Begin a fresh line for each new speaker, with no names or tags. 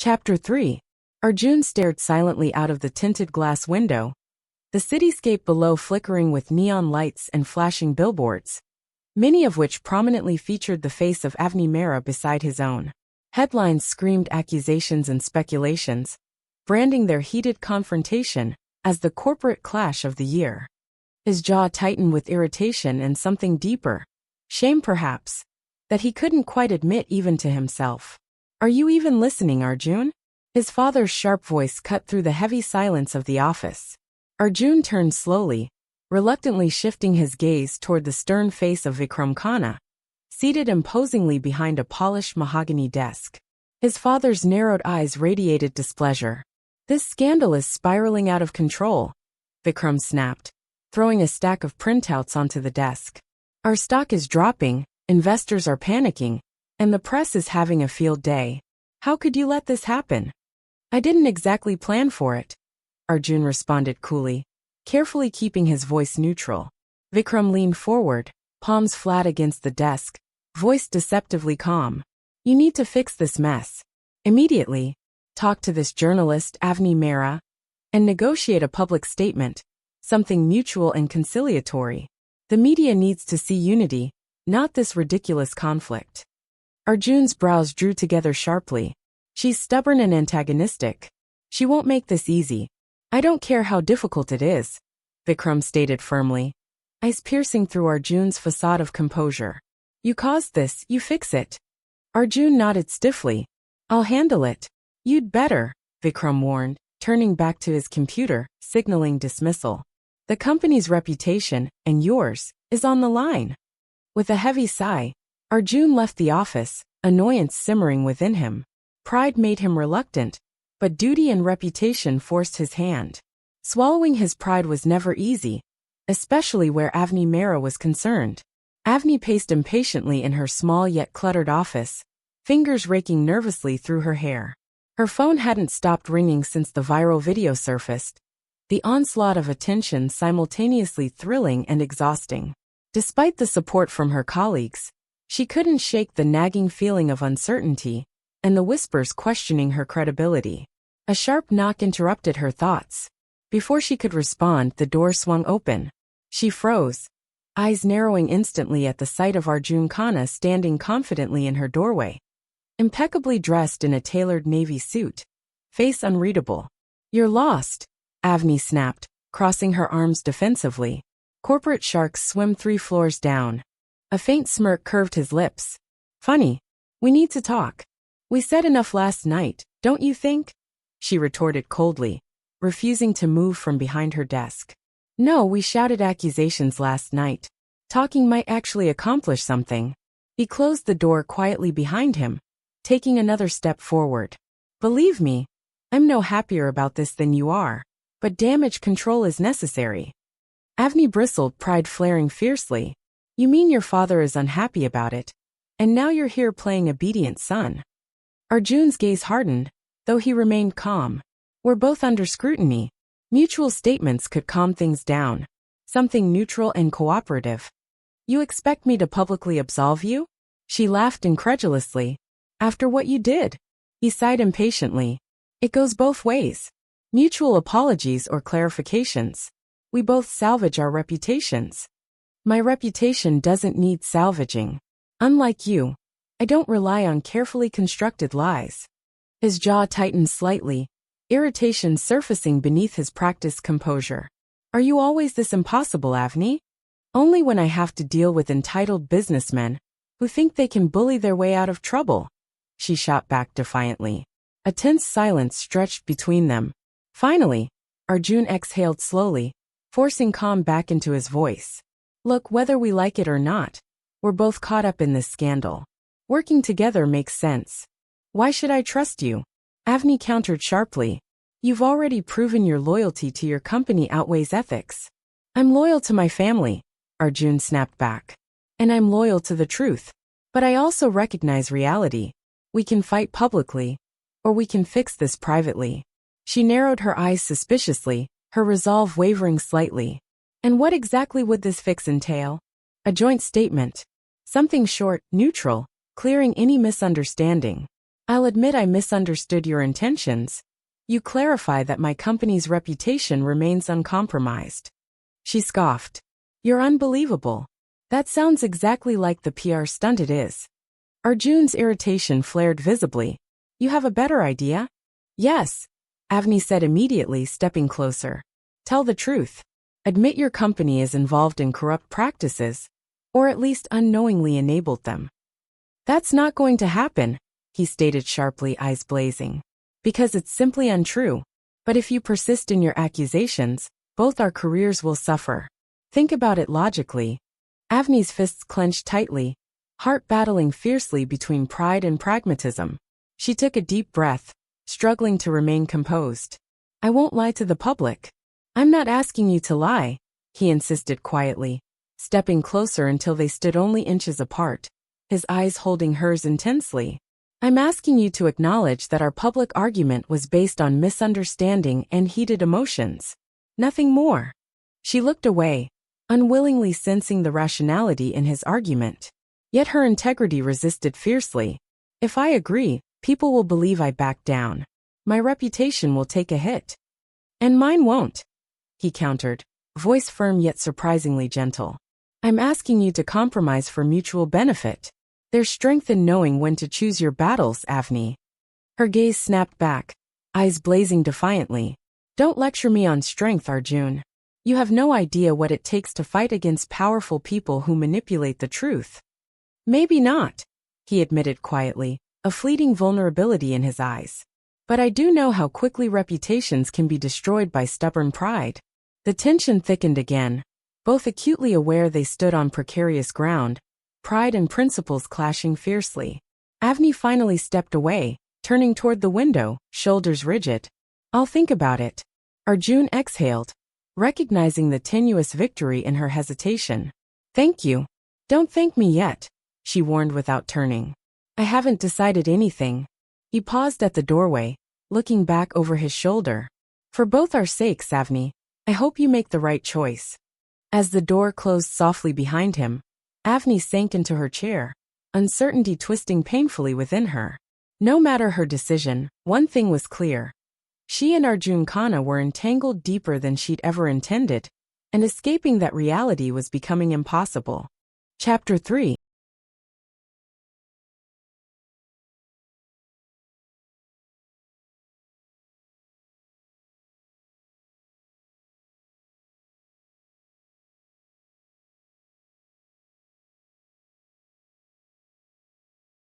Chapter 3. Arjun stared silently out of the tinted glass window, the cityscape below flickering with neon lights and flashing billboards, many of which prominently featured the face of Avni Mehra beside his own. Headlines screamed accusations and speculations, branding their heated confrontation as the corporate clash of the year. His jaw tightened with irritation and something deeper, shame perhaps, that he couldn't quite admit even to himself. "Are you even listening, Arjun?" His father's sharp voice cut through the heavy silence of the office. Arjun turned slowly, reluctantly shifting his gaze toward the stern face of Arjun Khanna, seated imposingly behind a polished mahogany desk. His father's narrowed eyes radiated displeasure. "This scandal is spiraling out of control," Vikram snapped, throwing a stack of printouts onto the desk. "Our stock is dropping, investors are panicking, and the press is having a field day. How could you let this happen?" "I didn't exactly plan for it," Arjun responded coolly, carefully keeping his voice neutral. Vikram leaned forward, palms flat against the desk, voice deceptively calm. "You need to fix this mess immediately. Talk to this journalist, Avni Mehra, and negotiate a public statement, something mutual and conciliatory. The media needs to see unity, not this ridiculous conflict." Arjun's brows drew together sharply. "She's stubborn and antagonistic. She won't make this easy." "I don't care how difficult it is," Vikram stated firmly, eyes piercing through Arjun's facade of composure. "You caused this, you fix it." Arjun nodded stiffly. "I'll handle it." "You'd better," Vikram warned, turning back to his computer, signaling dismissal. "The company's reputation, and yours, is on the line." With a heavy sigh, Arjun left the office, annoyance simmering within him. Pride made him reluctant, but duty and reputation forced his hand. Swallowing his pride was never easy, especially where Avni Mehra was concerned. Avni paced impatiently in her small yet cluttered office, fingers raking nervously through her hair. Her phone hadn't stopped ringing since the viral video surfaced, the onslaught of attention simultaneously thrilling and exhausting. Despite the support from her colleagues, she couldn't shake the nagging feeling of uncertainty and the whispers questioning her credibility. A sharp knock interrupted her thoughts. Before she could respond, the door swung open. She froze, eyes narrowing instantly at the sight of Arjun Khanna standing confidently in her doorway, impeccably dressed in a tailored navy suit, face unreadable. "You're lost," Avni snapped, crossing her arms defensively. "Corporate sharks swim 3 floors down." A faint smirk curved his lips. "Funny. We need to talk. We said enough last night, don't you think?" She retorted coldly, refusing to move from behind her desk. "No, we shouted accusations last night. Talking might actually accomplish something." He closed the door quietly behind him, taking another step forward. "Believe me, I'm no happier about this than you are, but damage control is necessary." Avni bristled, pride flaring fiercely. "You mean your father is unhappy about it, and now you're here playing obedient son?" Arjun's gaze hardened, though he remained calm. "We're both under scrutiny. Mutual statements could calm things down. Something neutral and cooperative." "You expect me to publicly absolve you?" She laughed incredulously. "After what you did?" He sighed impatiently. "It goes both ways. Mutual apologies or clarifications. We both salvage our reputations." "My reputation doesn't need salvaging. Unlike you, I don't rely on carefully constructed lies." His jaw tightened slightly, irritation surfacing beneath his practiced composure. "Are you always this impossible, Avni?" "Only when I have to deal with entitled businessmen who think they can bully their way out of trouble," she shot back defiantly. A tense silence stretched between them. Finally, Arjun exhaled slowly, forcing calm back into his voice. "Look, whether we like it or not, we're both caught up in this scandal. Working together makes sense. Why should I trust you?" Avni countered sharply. "You've already proven your loyalty to your company outweighs ethics." "I'm loyal to my family," Arjun snapped back. "And I'm loyal to the truth. But I also recognize reality. We can fight publicly, or we can fix this privately." She narrowed her eyes suspiciously, her resolve wavering slightly. "And what exactly would this fix entail?" "A joint statement. Something short, neutral, clearing any misunderstanding." I'll admit I misunderstood your intentions. You clarify that my company's reputation remains uncompromised. She scoffed. You're unbelievable. That sounds exactly like the PR stunt it is. Arjun's irritation flared visibly. You have a better idea? Yes, Avni said immediately, stepping closer. Tell the truth. Admit your company is involved in corrupt practices, or at least unknowingly enabled them. That's not going to happen, he stated sharply, eyes blazing. Because it's simply untrue. But if you persist in your accusations, both our careers will suffer. Think about it logically. Avni's fists clenched tightly, heart battling fiercely between pride and pragmatism. She took a deep breath, struggling to remain composed. I won't lie to the public. I'm not asking you to lie, he insisted quietly, stepping closer until they stood only inches apart, his eyes holding hers intensely. I'm asking you to acknowledge that our public argument was based on misunderstanding and heated emotions. Nothing more. She looked away, unwillingly sensing the rationality in his argument. Yet her integrity resisted fiercely. If I agree, people will believe I backed down. My reputation will take a hit. And mine won't, he countered, voice firm yet surprisingly gentle. I'm asking you to compromise for mutual benefit. There's strength in knowing when to choose your battles, Avni. Her gaze snapped back, eyes blazing defiantly. Don't lecture me on strength, Arjun. You have no idea what it takes to fight against powerful people who manipulate the truth. Maybe not, he admitted quietly, a fleeting vulnerability in his eyes. But I do know how quickly reputations can be destroyed by stubborn pride. The tension thickened again, both acutely aware they stood on precarious ground, pride and principles clashing fiercely. Avni finally stepped away, turning toward the window, shoulders rigid. I'll think about it. Arjun exhaled, recognizing the tenuous victory in her hesitation. Thank you. Don't thank me yet, she warned without turning. I haven't decided anything. He paused at the doorway, looking back over his shoulder. For both our sakes, Avni, I hope you make the right choice. As the door closed softly behind him, Avni sank into her chair, uncertainty twisting painfully within her. No matter her decision, one thing was clear. She and Arjun Khanna were entangled deeper than she'd ever intended, and escaping that reality was becoming impossible. Chapter 3.